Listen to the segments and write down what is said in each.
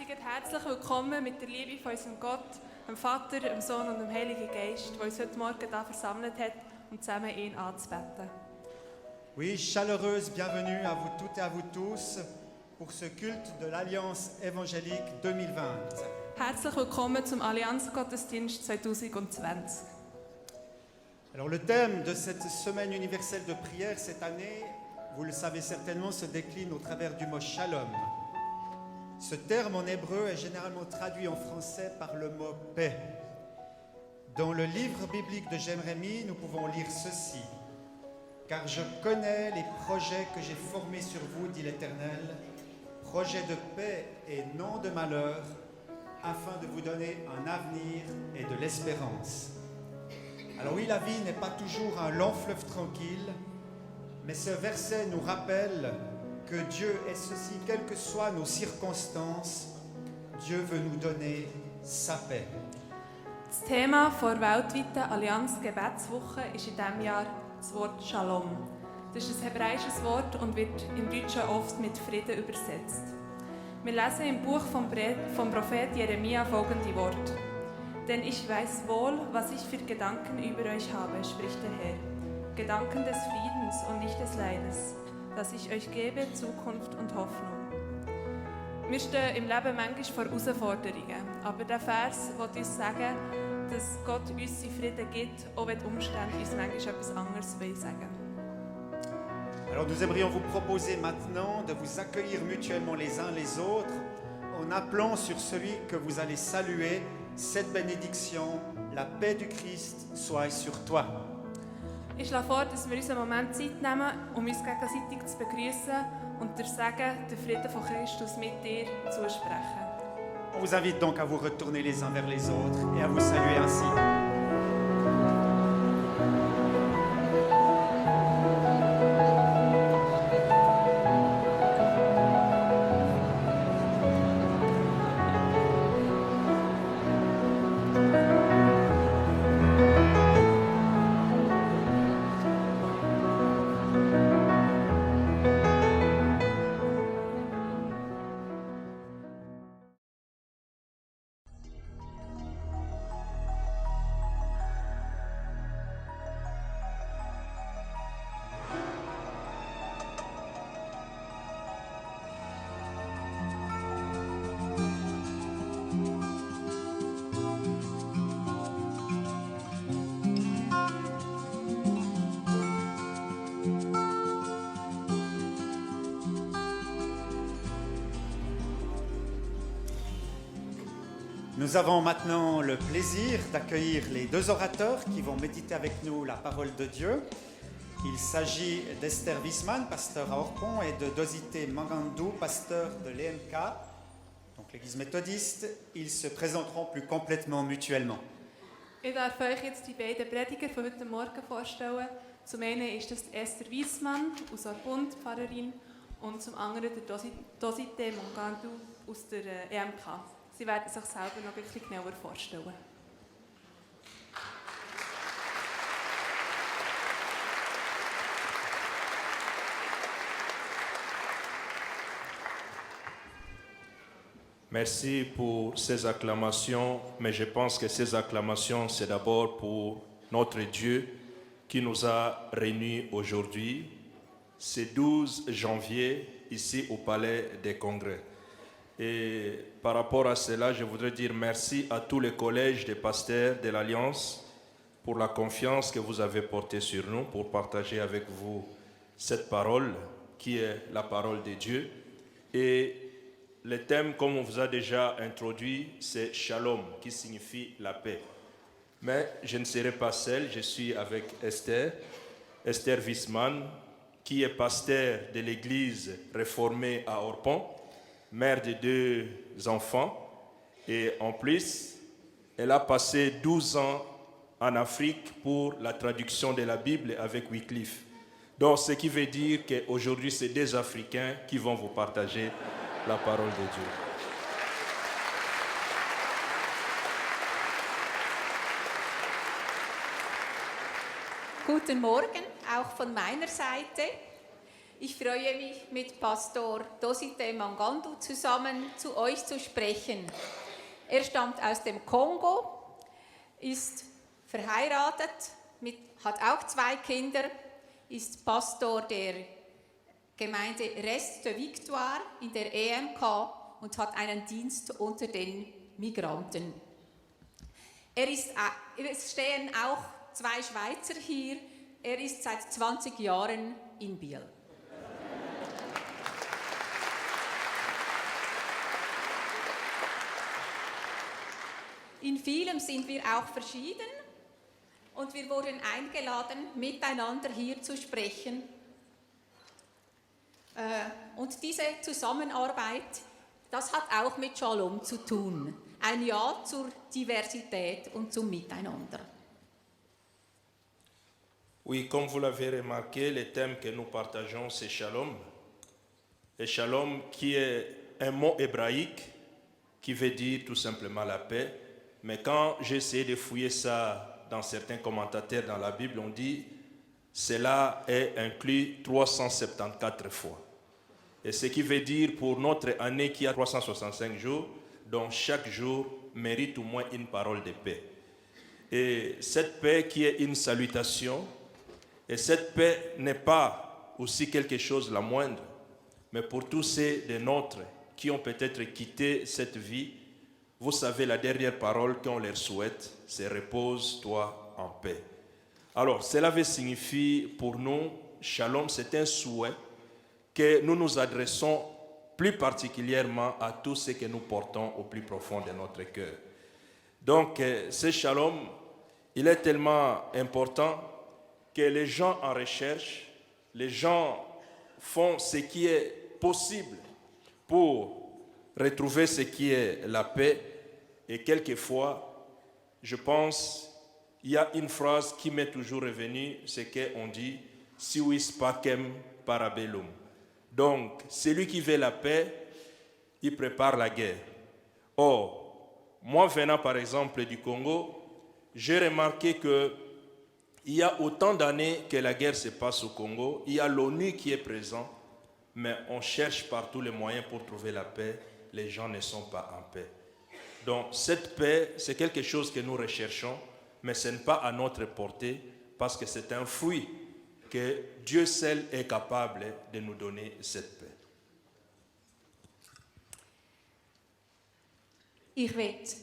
Seid herzlich willkommen mit der Liebe von unserem Gott, dem Vater, dem Sohn und dem Heiligen Geist, der uns heute Morgen hier versammelt hat, um zusammen ihn anzubeten. Oui, chaleureuse bienvenue à vous toutes et à vous tous pour ce culte de l'Alliance évangélique 2020. Herzlich willkommen zum Allianz-Gottesdienst 2020. Alors le thème de cette semaine universelle de prière cette année, vous le savez certainement, se décline au travers du mot shalom. Ce terme en hébreu est généralement traduit en français par le mot paix. Dans le livre biblique de Jérémie, nous pouvons lire ceci. « Car je connais les projets que j'ai formés sur vous, dit l'Éternel, projets de paix et non de malheur, afin de vous donner un avenir et de l'espérance. » Alors oui, la vie n'est pas toujours un long fleuve tranquille, mais ce verset nous rappelle que Dieu est ceci, quelles que soient nos circonstances, Dieu veut nous donner sa paix. Das Thema der weltweiten Allianz-Gebetswoche ist in diesem Jahr das Wort Shalom. Das ist ein hebräisches Wort und wird im Deutschen oft mit Frieden übersetzt. Wir lesen im Buch vom Prophet Jeremia folgende Worte. Denn ich weiß wohl, was ich für Gedanken über euch habe, spricht der Herr. Gedanken des Friedens und nicht des Leides, dass ich euch gebe Zukunft und Hoffnung. Wir stehen im Leben manchmal vor Herausforderungen, aber der Vers will uns sagen, dass Gott uns seinen Frieden gibt, auch wenn die Umstände uns manchmal etwas anderes sagen. Alors nous aimerions vous proposer maintenant de vous accueillir mutuellement les uns les autres en appelant sur celui que vous allez saluer cette bénédiction, la paix du Christ soit sur toi. Ich schlage vor, dass wir uns einen Moment Zeit nehmen, um uns gegenseitig zu begrüßen und der Segen, der Frieden von Christus mit dir zusprechen. On vous invite donc à vous retourner les uns vers les autres et à vous saluer ainsi. Nous avons maintenant le plaisir d'accueillir les deux orateurs qui vont méditer avec nous la parole de Dieu. Il s'agit d'Esther Wiesmann, pasteur à Orpon, et de Dosité Mangandou, pasteur de l'EMK, donc l'église méthodiste. Ils se présenteront plus complètement mutuellement. Ich darf euch jetzt die beiden Prediger von heute Morgen vorstellen. Zum einen ist das Esther Wiesmann aus Orpon, Pfarrerin, und zum anderen der Dosité Mangandou aus der EMK. Sie werden sich selber noch ein bisschen genauer vorstellen. Merci pour ces acclamations, mais je pense que ces acclamations, c'est d'abord pour notre Dieu qui nous a réunis aujourd'hui, ce 12 janvier, ici au Palais des Congrès. Et par rapport à cela, je voudrais dire merci à tous les collèges des pasteurs de l'Alliance pour la confiance que vous avez portée sur nous, pour partager avec vous cette parole qui est la parole de Dieu. Et le thème, comme on vous a déjà introduit, c'est Shalom, qui signifie la paix. Mais je ne serai pas seul, je suis avec Esther Wiesmann, qui est pasteur de l'église réformée à Orpon, mère de 2 enfants, et en plus, elle a passé 12 ans en Afrique pour la traduction de la Bible avec Wycliffe. Donc, ce qui veut dire qu'aujourd'hui, c'est des Africains qui vont vous partager la parole de Dieu. Guten Morgen, auch von meiner Seite. Ich freue mich, mit Pastor Dosite Mangandu zusammen zu euch zu sprechen. Er stammt aus dem Kongo, ist verheiratet, hat auch 2 Kinder, ist Pastor der Gemeinde Reste de Victoire in der EMK und hat einen Dienst unter den Migranten. Es stehen auch 2 Schweizer hier. Er ist seit 20 Jahren in Biel. In vielem sind wir auch verschieden und wir wurden eingeladen, miteinander hier zu sprechen. Und diese Zusammenarbeit, das hat auch mit Shalom zu tun. Ein Ja zur Diversität und zum Miteinander. Oui, comme vous l'avez remarqué, le thème que nous partageons, c'est Shalom. Et Shalom qui est un mot hébraïque qui veut dire tout simplement la paix. Mais quand j'ai essayé de fouiller ça dans certains commentateurs dans la Bible, on dit cela est inclus 374 fois. Et ce qui veut dire pour notre année qui a 365 jours, dont chaque jour mérite au moins une parole de paix. Et cette paix qui est une salutation, et cette paix n'est pas aussi quelque chose la moindre, mais pour tous ceux de nôtres qui ont peut-être quitté cette vie, vous savez, la dernière parole qu'on leur souhaite, c'est « repose-toi en paix ». Alors, cela veut signifier pour nous, Shalom, c'est un souhait que nous nous adressons plus particulièrement à tous ceux que nous portons au plus profond de notre cœur. Donc, ce Shalom, il est tellement important que les gens en recherchent, les gens font ce qui est possible pour retrouver ce qui est la paix. Et quelquefois, je pense, il y a une phrase qui m'est toujours revenue, c'est qu'on dit « Suis pacem parabellum ». Donc, celui qui veut la paix, il prépare la guerre. Or, moi venant par exemple du Congo, j'ai remarqué qu'il y a autant d'années que la guerre se passe au Congo, il y a l'ONU qui est présent, mais on cherche par tous les moyens pour trouver la paix, les gens ne sont pas en paix. Donc cette paix, c'est quelque chose que nous recherchons, mais ce n'est pas à notre portée, parce que c'est un fruit que Dieu seul est capable de nous donner cette paix. Ich möchte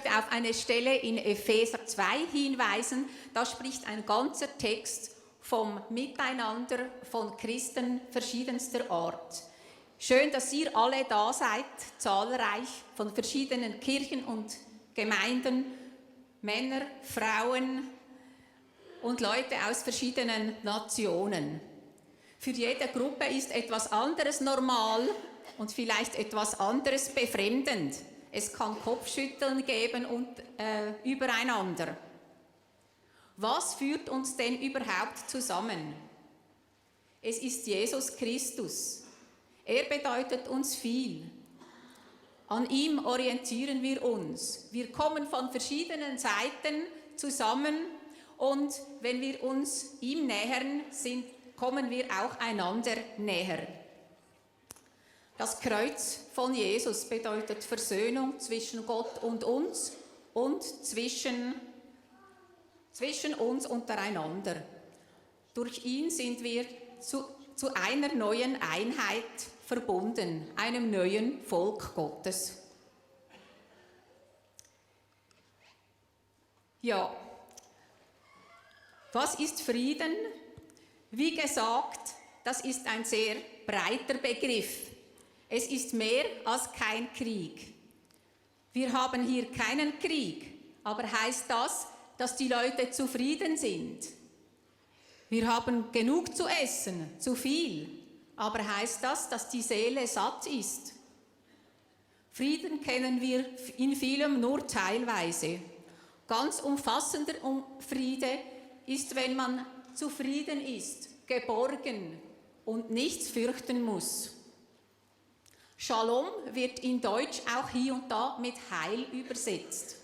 auf eine Stelle in Epheser 2 hinweisen. Da spricht ein ganzer Text vom Miteinander von Christen verschiedenster Art. Schön, dass ihr alle da seid, zahlreich, von verschiedenen Kirchen und Gemeinden, Männer, Frauen und Leute aus verschiedenen Nationen. Für jede Gruppe ist etwas anderes normal und vielleicht etwas anderes befremdend. Es kann Kopfschütteln geben und übereinander. Was führt uns denn überhaupt zusammen? Es ist Jesus Christus. Er bedeutet uns viel. An ihm orientieren wir uns. Wir kommen von verschiedenen Seiten zusammen und wenn wir uns ihm nähern, kommen wir auch einander näher. Das Kreuz von Jesus bedeutet Versöhnung zwischen Gott und uns und zwischen uns untereinander. Durch ihn sind wir zu einer neuen Einheit verbunden, einem neuen Volk Gottes. Ja, was ist Frieden? Wie gesagt, das ist ein sehr breiter Begriff. Es ist mehr als kein Krieg. Wir haben hier keinen Krieg, aber heißt das, dass die Leute zufrieden sind? Wir haben genug zu essen, zu viel, aber heißt das, dass die Seele satt ist? Frieden kennen wir in vielem nur teilweise. Ganz umfassender Friede ist, wenn man zufrieden ist, geborgen und nichts fürchten muss. Shalom wird in Deutsch auch hier und da mit Heil übersetzt.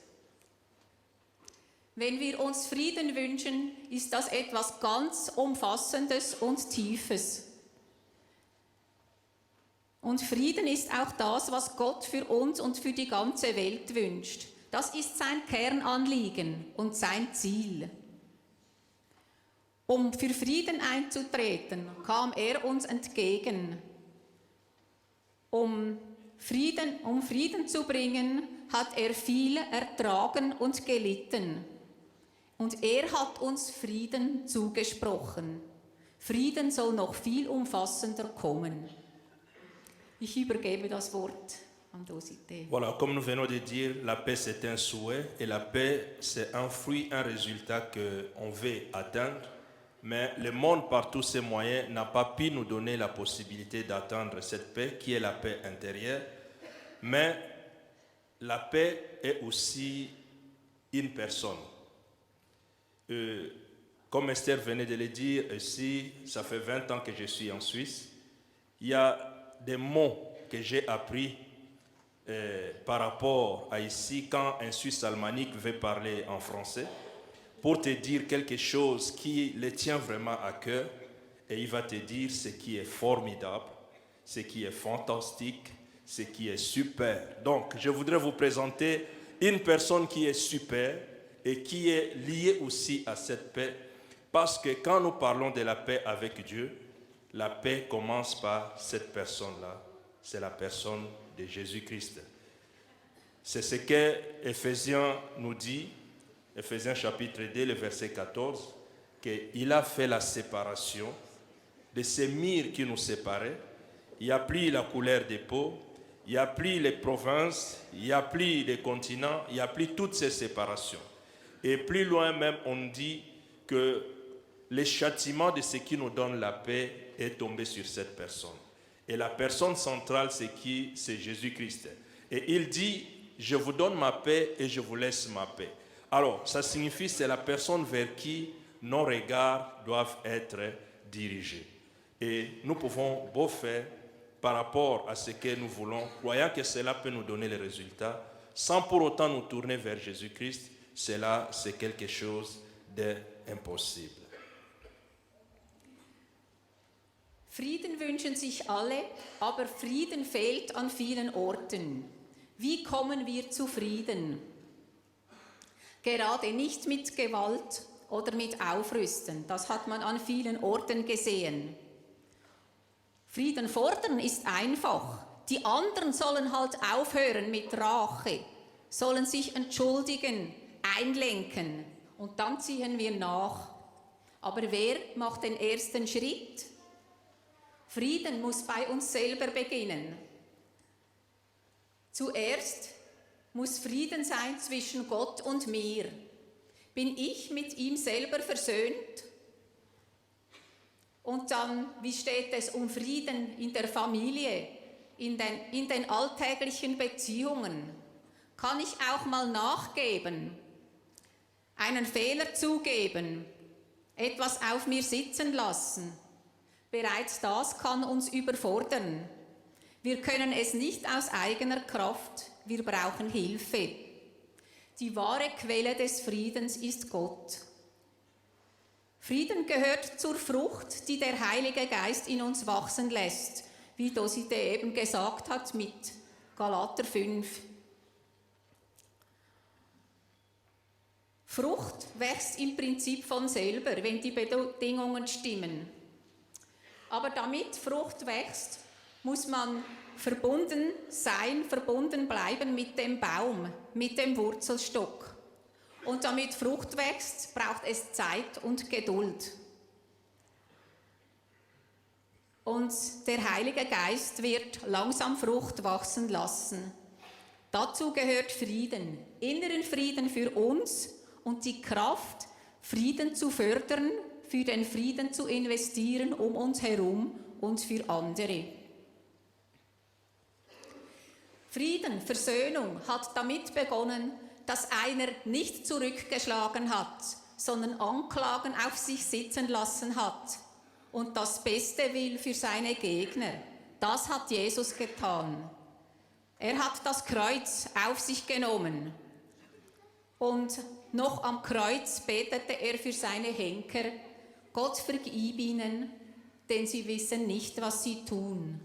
Wenn wir uns Frieden wünschen, ist das etwas ganz Umfassendes und Tiefes. Und Frieden ist auch das, was Gott für uns und für die ganze Welt wünscht. Das ist sein Kernanliegen und sein Ziel. Um für Frieden einzutreten, kam er uns entgegen. Um Frieden zu bringen, hat er viel ertragen und gelitten. Und er hat uns Frieden zugesprochen. Frieden soll noch viel umfassender kommen. Ich übergebe das Wort an Dosité. Voilà, comme nous venons de dire, la paix c'est un souhait et la paix c'est un fruit, un résultat qu'on veut atteindre. Mais le monde, par tous ses moyens, n'a pas pu nous donner la possibilité d'atteindre cette paix qui est la paix intérieure. Mais la paix est aussi une personne. Comme Esther venait de le dire, ici, ça fait 20 ans que je suis en Suisse. Il y a des mots que j'ai appris par rapport à ici, quand un Suisse alémanique veut parler en français, pour te dire quelque chose qui le tient vraiment à cœur, et il va te dire ce qui est formidable, ce qui est fantastique, ce qui est super. Donc, je voudrais vous présenter une personne qui est super et qui est liée aussi à cette paix, parce que quand nous parlons de la paix avec Dieu, la paix commence par cette personne-là, c'est la personne de Jésus-Christ. C'est ce que Éphésiens nous dit, Éphésiens chapitre 2, le verset 14, qu'il a fait la séparation de ces murs qui nous séparaient. Il a pris la couleur des peaux, il a pris les provinces, il a pris les continents, il a pris toutes ces séparations. Et plus loin même, on dit que le châtiment de ce qui nous donne la paix est tombé sur cette personne. Et la personne centrale, c'est qui? C'est Jésus-Christ. Et il dit, je vous donne ma paix et je vous laisse ma paix. Alors, ça signifie que c'est la personne vers qui nos regards doivent être dirigés. Et nous pouvons beau faire par rapport à ce que nous voulons, croyant que cela peut nous donner les résultats, sans pour autant nous tourner vers Jésus-Christ, cela c'est quelque chose d'impossible. Frieden wünschen sich alle, aber Frieden fehlt an vielen Orten. Wie kommen wir zu Frieden? Gerade nicht mit Gewalt oder mit Aufrüsten. Das hat man an vielen Orten gesehen. Frieden fordern ist einfach. Die anderen sollen halt aufhören mit Rache, sollen sich entschuldigen, einlenken und dann ziehen wir nach. Aber wer macht den ersten Schritt? Frieden muss bei uns selber beginnen. Zuerst muss Frieden sein zwischen Gott und mir. Bin ich mit ihm selber versöhnt? Und dann, wie steht es um Frieden in der Familie, in den alltäglichen Beziehungen? Kann ich auch mal nachgeben, einen Fehler zugeben, etwas auf mir sitzen lassen? Bereits das kann uns überfordern. Wir können es nicht aus eigener Kraft, wir brauchen Hilfe. Die wahre Quelle des Friedens ist Gott. Frieden gehört zur Frucht, die der Heilige Geist in uns wachsen lässt, wie Dosité eben gesagt hat mit Galater 5. Frucht wächst im Prinzip von selber, wenn die Bedingungen stimmen. Aber damit Frucht wächst, muss man verbunden sein, verbunden bleiben mit dem Baum, mit dem Wurzelstock. Und damit Frucht wächst, braucht es Zeit und Geduld. Und der Heilige Geist wird langsam Frucht wachsen lassen. Dazu gehört Frieden, inneren Frieden für uns und die Kraft, Frieden zu fördern, für den Frieden zu investieren um uns herum und für andere. Frieden, Versöhnung hat damit begonnen, dass einer nicht zurückgeschlagen hat, sondern Anklagen auf sich sitzen lassen hat und das Beste will für seine Gegner. Das hat Jesus getan. Er hat das Kreuz auf sich genommen. Und noch am Kreuz betete er für seine Henker: Gott vergib ihnen, denn sie wissen nicht, was sie tun.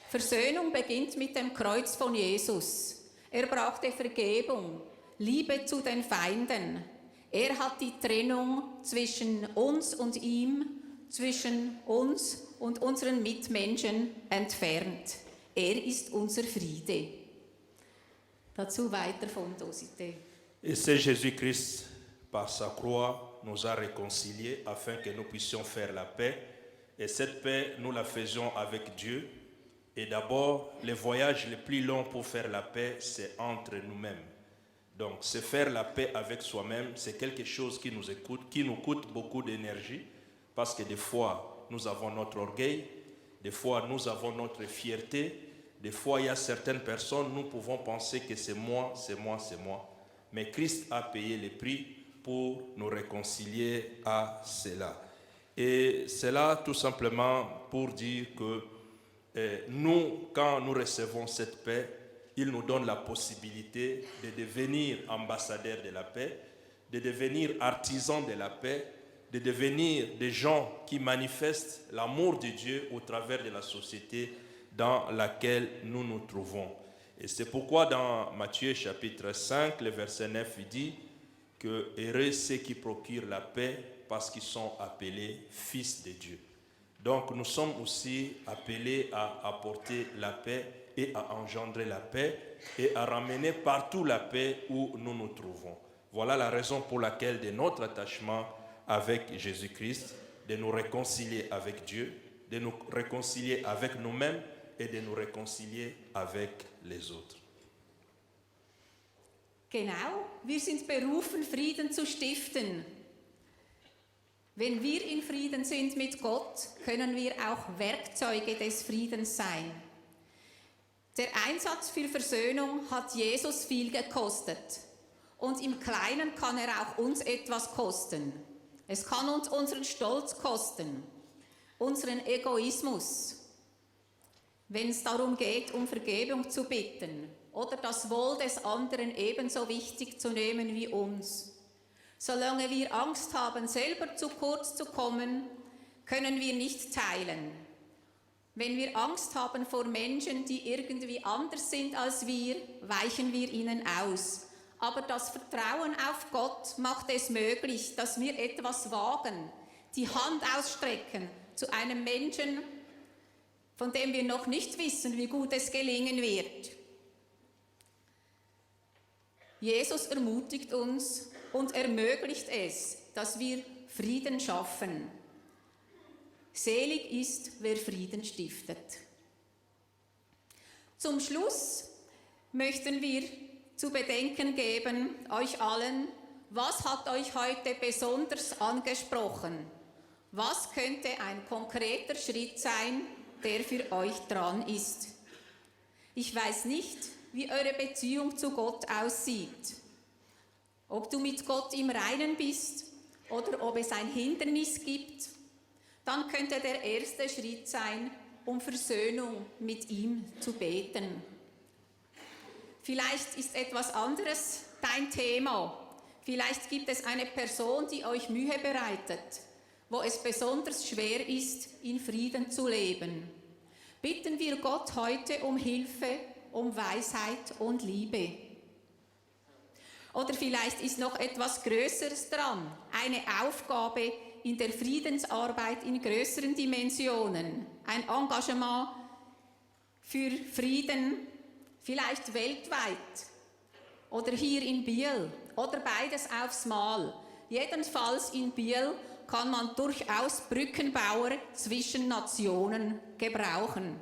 Versöhnung beginnt mit dem Kreuz von Jesus. Er brauchte Vergebung, Liebe zu den Feinden. Er hat die Trennung zwischen uns und ihm, zwischen uns und unseren Mitmenschen entfernt. Er ist unser Friede. Dazu weiter von Dosité. Et c'est Jésus-Christ, par sa croix, nous a réconciliés afin que nous puissions faire la paix. Et cette paix, nous la faisons avec Dieu. Et d'abord, le voyage le plus long pour faire la paix, c'est entre nous-mêmes. Donc, se faire la paix avec soi-même, c'est quelque chose qui nous coûte beaucoup d'énergie, parce que des fois, nous avons notre orgueil, des fois, nous avons notre fierté, des fois, il y a certaines personnes, nous pouvons penser que c'est moi, c'est moi, c'est moi. Mais Christ a payé le prix pour nous réconcilier à cela. Et c'est là tout simplement pour dire que nous, quand nous recevons cette paix, il nous donne la possibilité de devenir ambassadeurs de la paix, de devenir artisans de la paix, de devenir des gens qui manifestent l'amour de Dieu au travers de la société dans laquelle nous nous trouvons. Et c'est pourquoi dans Matthieu chapitre 5, le verset 9, il dit que heureux ceux qui procurent la paix parce qu'ils sont appelés fils de Dieu. Donc nous sommes aussi appelés à apporter la paix et à engendrer la paix et à ramener partout la paix où nous nous trouvons. Voilà la raison pour laquelle de notre attachement avec Jésus-Christ, de nous réconcilier avec Dieu, de nous réconcilier avec nous-mêmes et de nous réconcilier avec les autres. Genau, wir sind berufen, Frieden zu stiften. Wenn wir in Frieden sind mit Gott, können wir auch Werkzeuge des Friedens sein. Der Einsatz für Versöhnung hat Jesus viel gekostet. Und im Kleinen kann er auch uns etwas kosten. Es kann uns unseren Stolz kosten, unseren Egoismus, wenn es darum geht, um Vergebung zu bitten oder das Wohl des anderen ebenso wichtig zu nehmen wie uns. Solange wir Angst haben, selber zu kurz zu kommen, können wir nicht teilen. Wenn wir Angst haben vor Menschen, die irgendwie anders sind als wir, weichen wir ihnen aus. Aber das Vertrauen auf Gott macht es möglich, dass wir etwas wagen, die Hand ausstrecken zu einem Menschen, von dem wir noch nicht wissen, wie gut es gelingen wird. Jesus ermutigt uns und ermöglicht es, dass wir Frieden schaffen. Selig ist, wer Frieden stiftet. Zum Schluss möchten wir zu bedenken geben, euch allen, was hat euch heute besonders angesprochen? Was könnte ein konkreter Schritt sein, der für euch dran ist? Ich weiß nicht, wie eure Beziehung zu Gott aussieht. Ob du mit Gott im Reinen bist oder ob es ein Hindernis gibt, dann könnte der erste Schritt sein, um Versöhnung mit ihm zu beten. Vielleicht ist etwas anderes dein Thema. Vielleicht gibt es eine Person, die euch Mühe bereitet, wo es besonders schwer ist, in Frieden zu leben. Bitten wir Gott heute um Hilfe, um Weisheit und Liebe. Oder vielleicht ist noch etwas Größeres dran, eine Aufgabe in der Friedensarbeit in größeren Dimensionen, ein Engagement für Frieden, vielleicht weltweit oder hier in Biel oder beides aufs Mal. Jedenfalls in Biel kann man durchaus Brückenbauer zwischen Nationen gebrauchen,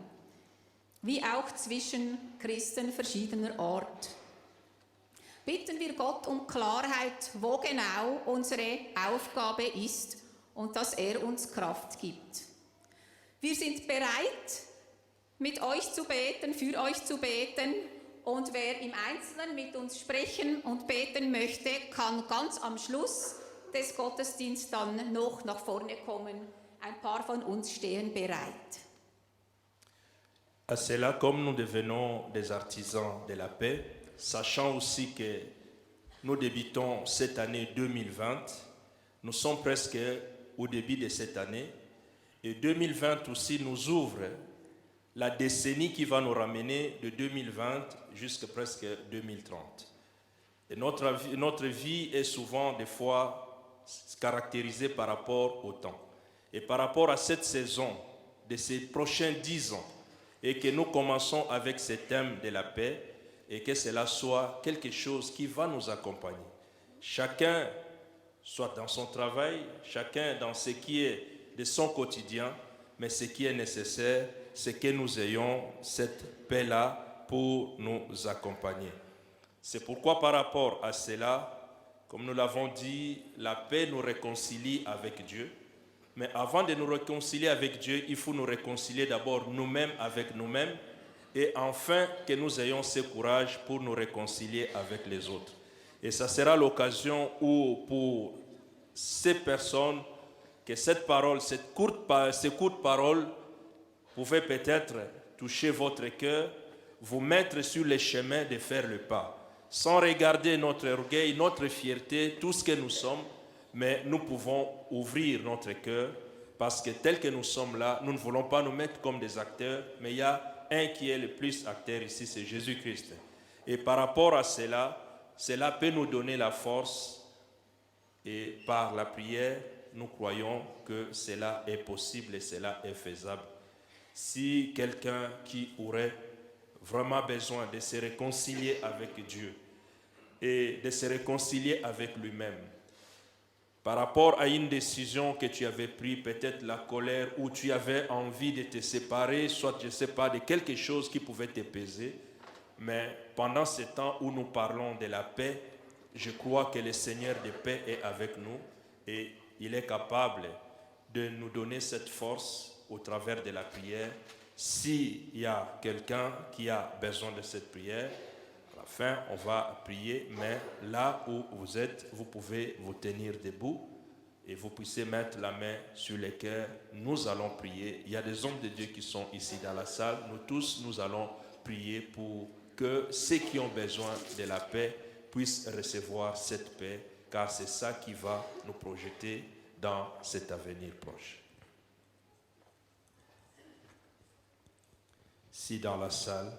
wie auch zwischen Christen verschiedener Art. Bitten wir Gott um Klarheit, wo genau unsere Aufgabe ist und dass er uns Kraft gibt. Wir sind bereit, mit euch zu beten, für euch zu beten, und wer im Einzelnen mit uns sprechen und beten möchte, kann ganz am Schluss des Gottesdienstes dann noch nach vorne kommen. Ein paar von uns stehen bereit. À cela, comme nous devenons des artisans de la paix, sachant aussi que nous débutons cette année 2020. Nous sommes presque au début de cette année. Et 2020 aussi nous ouvre la décennie qui va nous ramener de 2020 jusqu'à presque 2030. Et notre vie est souvent, des fois, caractérisée par rapport au temps. Et par rapport à cette saison de ces prochains 10 ans, et que nous commençons avec ce thème de la paix, et que cela soit quelque chose qui va nous accompagner. Chacun, soit dans son travail, chacun dans ce qui est de son quotidien, mais ce qui est nécessaire, c'est que nous ayons cette paix-là pour nous accompagner. C'est pourquoi par rapport à cela, comme nous l'avons dit, la paix nous réconcilie avec Dieu. Mais avant de nous réconcilier avec Dieu, il faut nous réconcilier d'abord nous-mêmes avec nous-mêmes et enfin que nous ayons ce courage pour nous réconcilier avec les autres. Et ça sera l'occasion où pour ces personnes, que cette parole, ces courtes paroles pouvaient peut-être toucher votre cœur, vous mettre sur le chemin de faire le pas. Sans regarder notre orgueil, notre fierté, tout ce que nous sommes, mais nous pouvons ouvrir notre cœur parce que tel que nous sommes là, nous ne voulons pas nous mettre comme des acteurs, mais il y a un qui est le plus acteur ici, c'est Jésus-Christ. Et par rapport à cela, cela peut nous donner la force et par la prière, nous croyons que cela est possible et cela est faisable. Si quelqu'un qui aurait vraiment besoin de se réconcilier avec Dieu et de se réconcilier avec lui-même, par rapport à une décision que tu avais prise, peut-être la colère, ou tu avais envie de te séparer, soit je ne sais pas, de quelque chose qui pouvait te peser, mais pendant ce temps où nous parlons de la paix, je crois que le Seigneur de paix est avec nous et il est capable de nous donner cette force au travers de la prière. S'il y a quelqu'un qui a besoin de cette prière, à la fin, on va prier, mais là où vous êtes, vous pouvez vous tenir debout et vous puissiez mettre la main sur le cœur. Nous allons prier. Il y a des hommes de Dieu qui sont ici dans la salle. Nous tous, nous allons prier pour que ceux qui ont besoin de la paix puissent recevoir cette paix, car c'est ça qui va nous projeter dans cet avenir proche. Si dans la salle,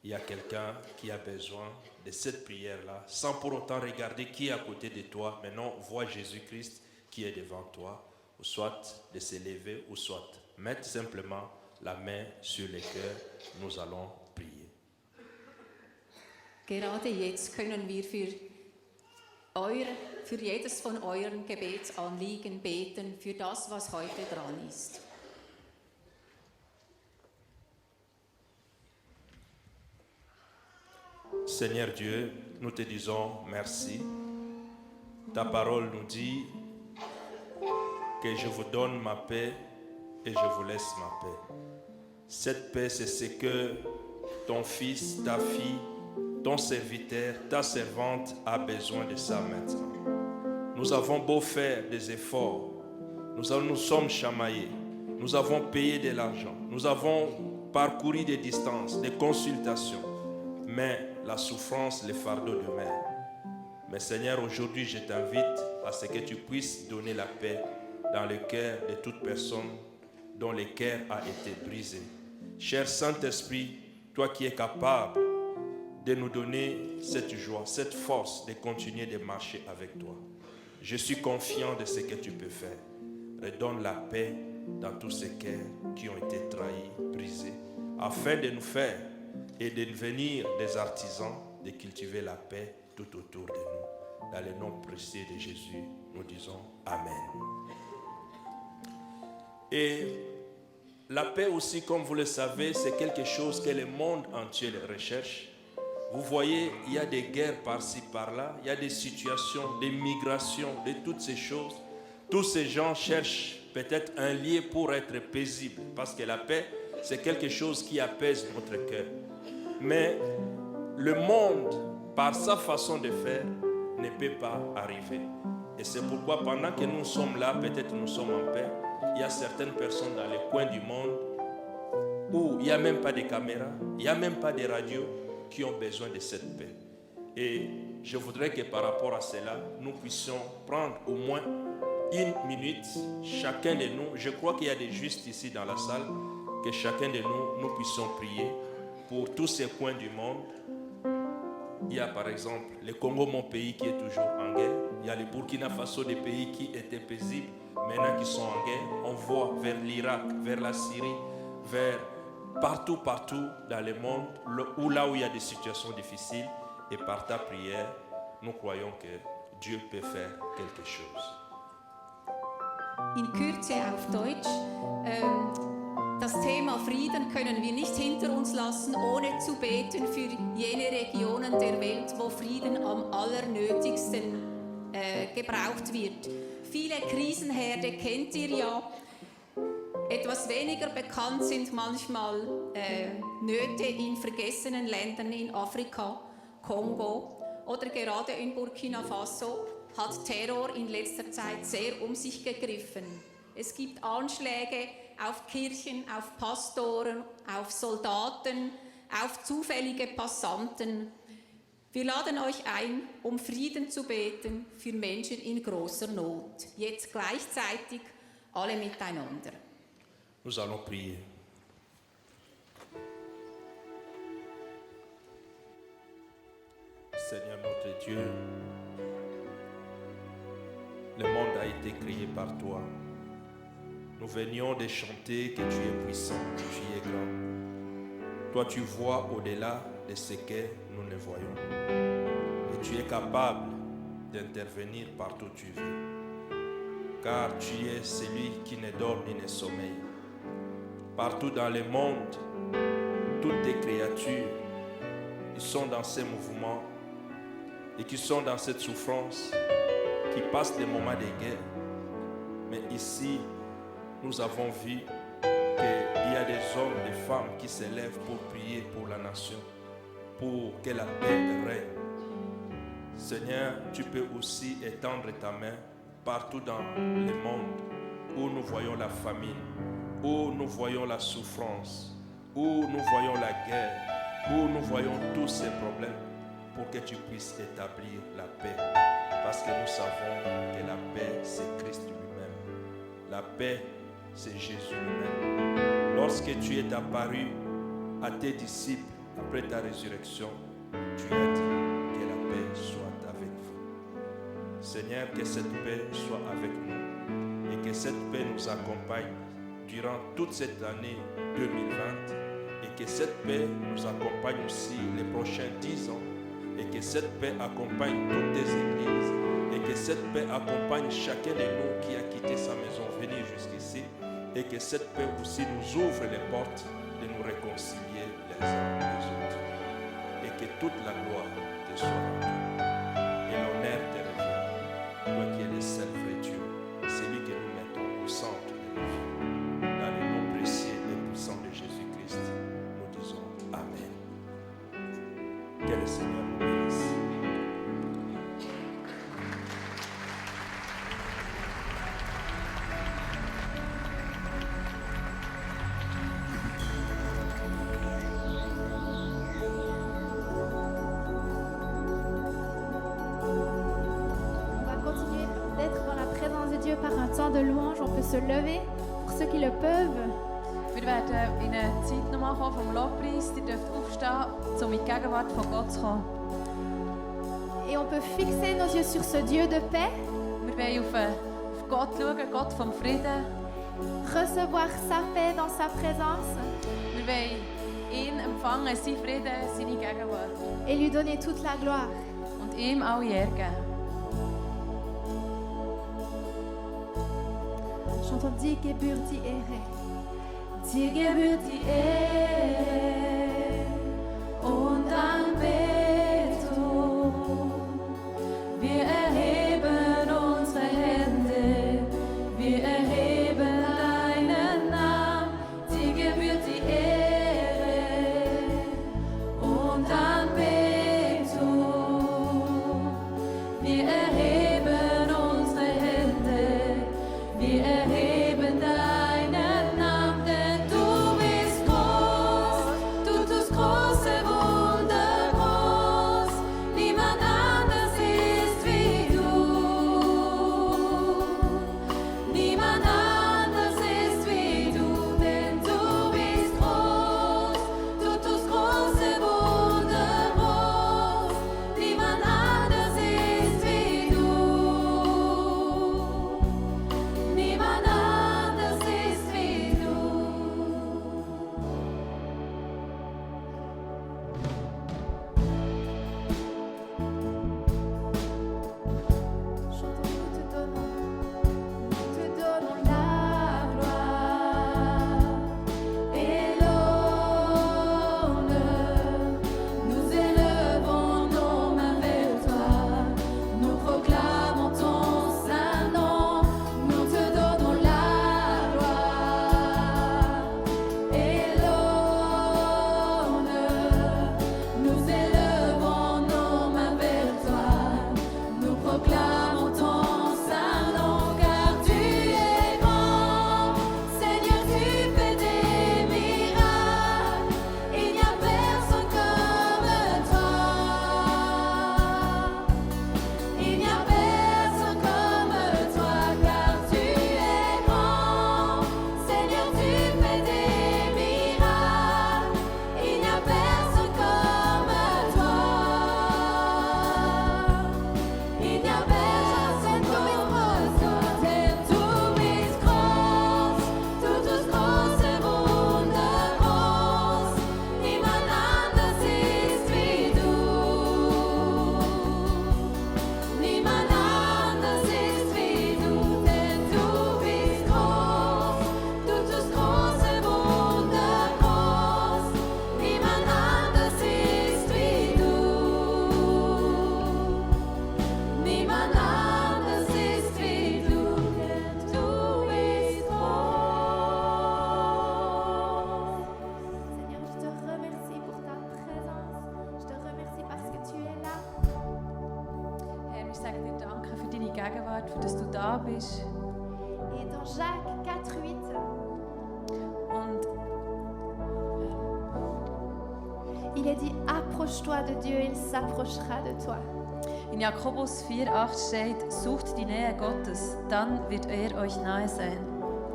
il y a quelqu'un qui a besoin de cette prière-là, sans pour autant regarder qui est à côté de toi, mais non, vois Jésus-Christ qui est devant toi, ou soit de se lever, ou soit mettre simplement la main sur le cœur, nous allons prier. Gerade jetzt können wir für jedes von euren Gebetsanliegen beten, für das, was heute dran ist. Seigneur Dieu, nous te disons merci. Ta parole nous dit que je vous donne ma paix et je vous laisse ma paix. Cette paix, c'est ce que ton fils, ta fille, ton serviteur, ta servante a besoin de ça maintenant. Nous avons beau faire des efforts, nous sommes chamaillés, nous avons payé de l'argent, nous avons parcouru des distances, des consultations, mais la souffrance, le fardeau demeure. Mais Seigneur, aujourd'hui, je t'invite à ce que tu puisses donner la paix dans le cœur de toute personne dont le cœur a été brisé. Cher Saint-Esprit, toi qui es capable de nous donner cette joie, cette force de continuer de marcher avec toi. Je suis confiant de ce que tu peux faire. Redonne la paix dans tous ces cœurs qui ont été trahis, brisés, afin de nous faire et de devenir des artisans, de cultiver la paix tout autour de nous. Dans le nom précieux de Jésus, nous disons Amen. Et la paix aussi, comme vous le savez, c'est quelque chose que le monde entier recherche. Vous voyez, il y a des guerres par-ci, par-là, il y a des situations, des migrations, de toutes ces choses. Tous ces gens cherchent peut-être un lieu pour être paisibles, parce que la paix, c'est quelque chose qui apaise notre cœur. Mais le monde, par sa façon de faire, ne peut pas arriver. Et c'est pourquoi pendant que nous sommes là, peut-être nous sommes en paix, il y a certaines personnes dans les coins du monde où il n'y a même pas de caméras, il n'y a même pas de radio qui ont besoin de cette paix. Et je voudrais que par rapport à cela, nous puissions prendre au moins 1 minute, chacun de nous. Je crois qu'il y a des justes ici dans la salle, que chacun de nous, nous puissions prier pour tous ces coins du monde. Il y a par exemple le Congo, mon pays, qui est toujours en guerre. Il y a le Burkina Faso, des pays qui étaient paisibles, maintenant qui sont en guerre. On voit vers l'Irak, vers la Syrie, vers partout dans le monde, là où il y a des situations difficiles. Et par ta prière, nous croyons que Dieu peut faire quelque chose. In Kürze auf Deutsch. Das Thema Frieden können wir nicht hinter uns lassen, ohne zu beten für jene Regionen der Welt, wo Frieden am allernötigsten gebraucht wird. Viele Krisenherde kennt ihr ja. Etwas weniger bekannt sind manchmal Nöte in vergessenen Ländern in Afrika, Kongo oder gerade in Burkina Faso hat Terror in letzter Zeit sehr um sich gegriffen. Es gibt Anschläge auf Kirchen, auf Pastoren, auf Soldaten, auf zufällige Passanten. Wir laden euch ein, um Frieden zu beten für Menschen in großer Not. Jetzt gleichzeitig alle miteinander. Nous allons prier. Seigneur notre Dieu, le monde a été créé par toi. Nous venions de chanter que tu es puissant, que tu es grand. Toi, tu vois au-delà de ce que nous ne voyons. Et tu es capable d'intervenir partout où tu veux. Car tu es celui qui ne dort ni ne sommeille. Partout dans le monde, toutes tes créatures, ils sont dans ces mouvements et qui sont dans cette souffrance, qui passent des moments de guerre. Mais ici, nous avons vu qu'il y a des hommes, des femmes qui s'élèvent pour prier pour la nation, pour que la paix règne. Seigneur, tu peux aussi étendre ta main partout dans le monde où nous voyons la famine, où nous voyons la souffrance, où nous voyons la guerre, où nous voyons tous ces problèmes, pour que tu puisses établir la paix. Parce que nous savons que la paix, c'est Christ lui-même. La paix, c'est Jésus lui-même. Lorsque tu es apparu à tes disciples après ta résurrection, tu as dit que la paix soit avec vous. Seigneur, que cette paix soit avec nous et que cette paix nous accompagne durant toute cette année 2020 et que cette paix nous accompagne aussi les prochains 10 ans et que cette paix accompagne toutes tes églises et que cette paix accompagne chacun de nous qui a quitté sa maison venir jusqu'ici et que cette paix aussi nous ouvre les portes de nous réconcilier les uns les autres et que toute la gloire te soit rendue et l'honneur te revient, toi qui es le seul vrai Dieu, celui que nous mettons au centre de nos vies. Dans le nom précieux et puissant de Jésus-Christ, nous disons Amen. Que le Seigneur nous bénisse. On va continuer d'être dans la présence de Dieu par un temps de louange. On peut se lever pour ceux qui le peuvent. Wir werden in eine Zeit nochmal kommen vom Lobpreis. Ihr dürft aufstehen, um in die Gegenwart von Gott zu kommen. Et on peut fixer nos yeux sur ce Dieu de paix, Wir wollen auf Gott schauen, Gott vom Frieden. recevoir sa paix dans sa présence Wir wollen ihn empfangen, seinen Frieden, seine Gegenwart. et lui donner toute la gloire. Und ihm alle Ehre geben. Chantons Dir gebührt die Ehre. Dir gebührt die Ehre und Anbetung. Wir erheben unsere Hände, wir erheben deinen Namen. Dir gebührt die Ehre und Anbetung. Wir erheben unsere Hände, wir erheben deinen Namen. Denn du bist groß, du tust große Wunder groß. Niemand anders Gegenwart, für dass du da bist. Et dans Jacques 4,8, Und il est dit approche-toi de Dieu, il s'approchera de toi. in Jakobus 4,8 steht, sucht die Nähe Gottes, dann wird er euch nahe sein.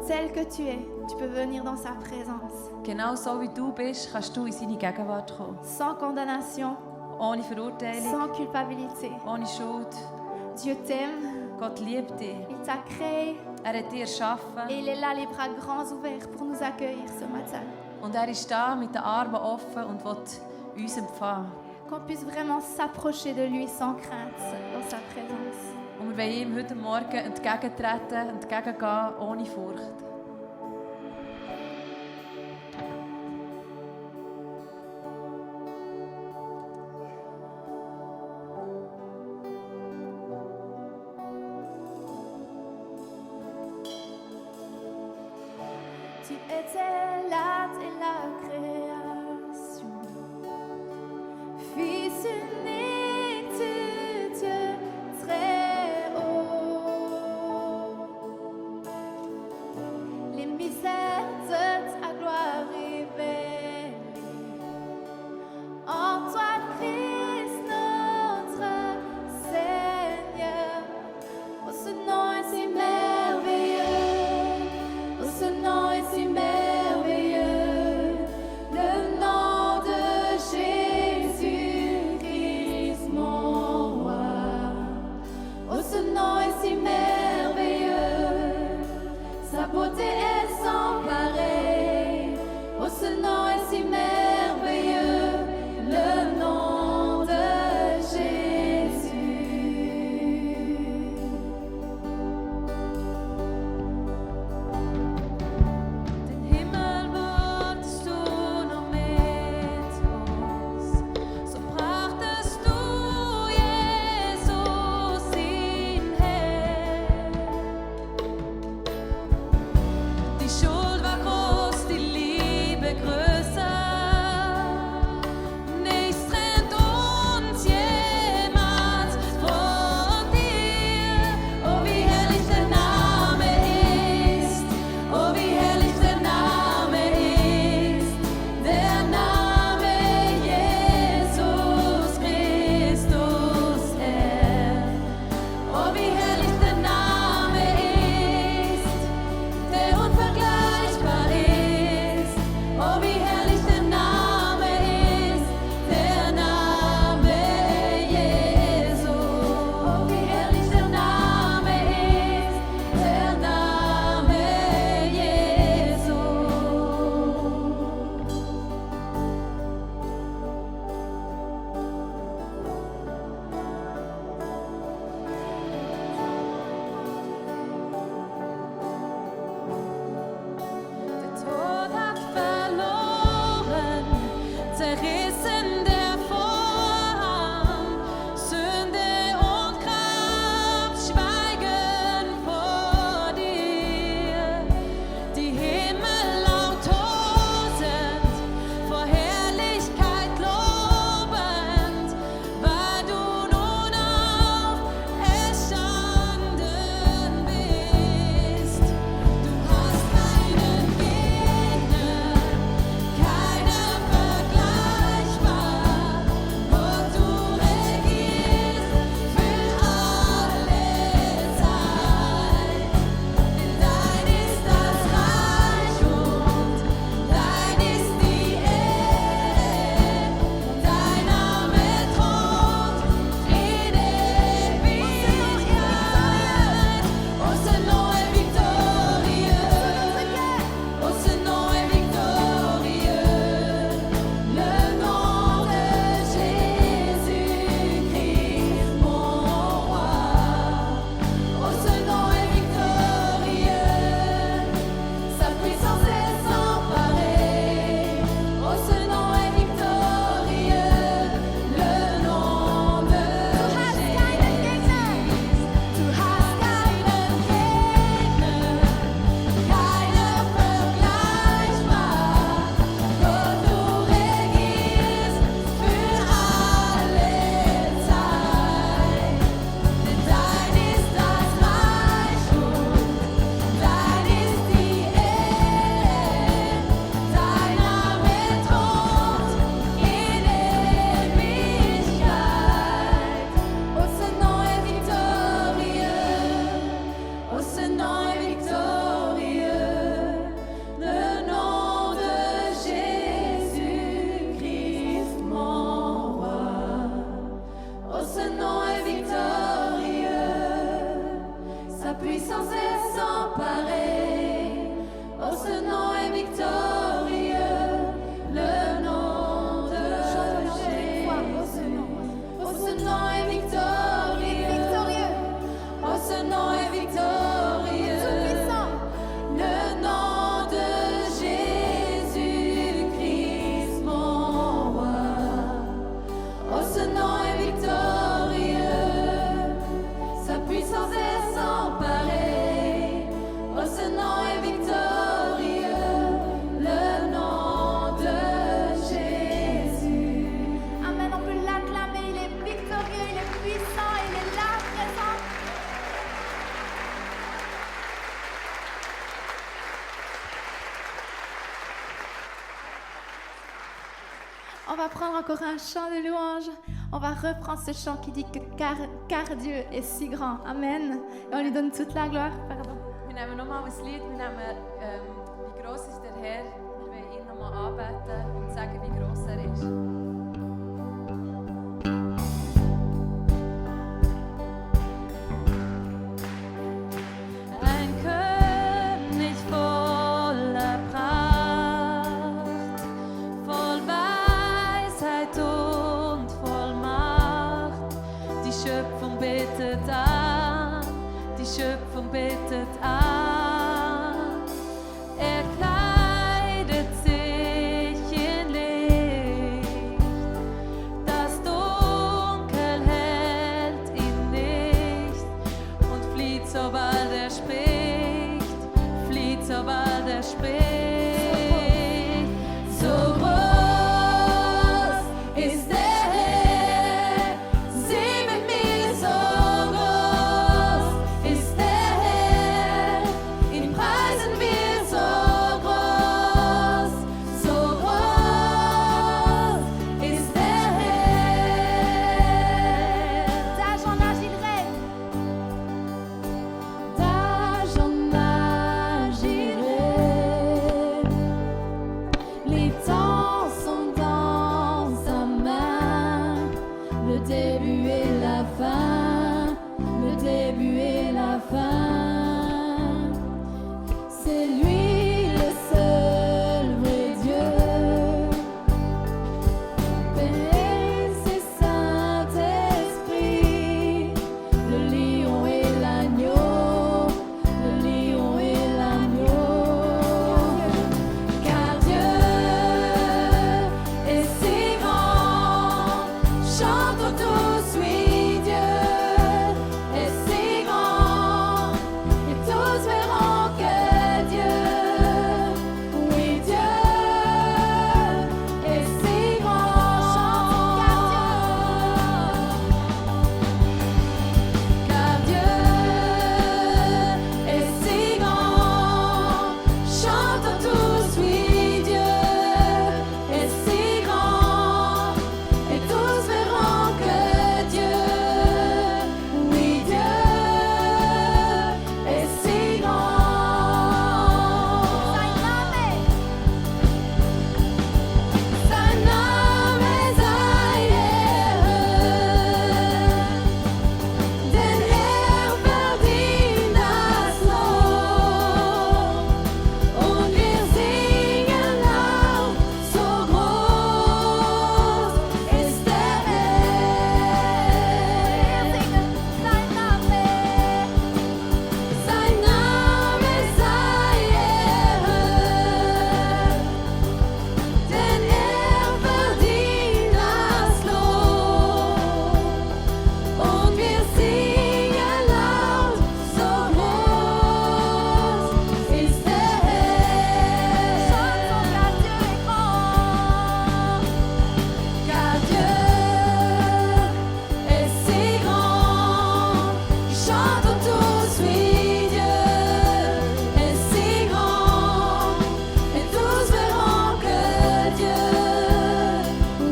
Tel que tu es, tu peux venir dans sa présence, Genau so wie du bist, kannst du in seine Gegenwart kommen. sans condamnation, Ohne Verurteilung, sans culpabilité. ohne Schuld. Dieu t'aime, Gott liebt dich. il t'a créé Er hat dich erschaffen et il est là, les bras grands ouverts pour nous accueillir ce matin. und er ist da mit den Armen offen und will uns empfangen. Qu'on puisse vraiment s'approcher de lui sans crainte dans sa présence. Und wir wollen ihm heute Morgen entgegentreten, entgegengehen, ohne Furcht. Tu étais là dès la création, Fils unique de Dieu très haut. Les mystères de ta gloire révélés, en toi Christ notre Seigneur. Oh, ce nom est si merveilleux, oh, ce nom est si merveilleux. On va prendre encore un chant de louange. On va reprendre ce chant qui dit que car Dieu est si grand. Amen. Et on lui donne toute la gloire. Pardon. Wir nehmen nochmal ein Lied, wir nehmen «Wie gross ist der Herr». Wir wollen ihn nochmal anbeten und sagen, wie gross er ist. Ein König voller Pracht, voll Weisheit und voll Macht. Die Schöpfung betet an, die Schöpfung betet an. Er kleidet sich in Licht, das Dunkel hält ihn nicht und flieht, sobald er spricht, flieht, sobald er spricht. So groß ist der Herr, sieh mit mir, so groß ist der Herr, ihn preisen wir, so groß ist der Herr. Da j'en agirai. Da j'en agirai. Les temps sont dans sa main. Le début et la fin. Le début et la fin. C'est lui le seul vrai Dieu. Père, c'est Saint-Esprit, le lion et l'agneau, le lion et l'agneau. Car Dieu est si grand, chantons tous, oui, Dieu est si grand, et tous verront que Dieu, oui, Dieu est si grand. Car Dieu est si grand, chantons tous, oui, Dieu est si grand, et tous verront que Dieu, oui, Dieu est si grand. Sein Name sei Ehre, denn verdient das Lob. Und wir singen laut, so groß ist der Herr. Wir singen sein Name sei Ehre, denn verdient das Lob. Und wir singen laut, so groß ist der Herr. Car Dieu est si grand, chantons tous, oui, Dieu est si grand, et tous verront que Dieu,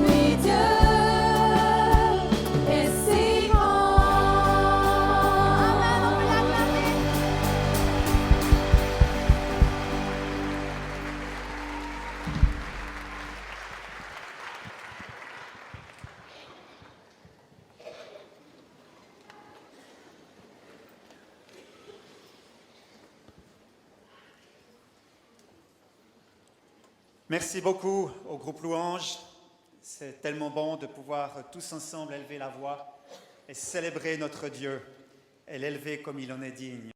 oui, Dieu est si grand. Amen, on peut l'acclamer. Merci beaucoup au groupe Louange. C'est tellement bon de pouvoir tous ensemble élever la voix et célébrer notre Dieu et l'élever comme il en est digne.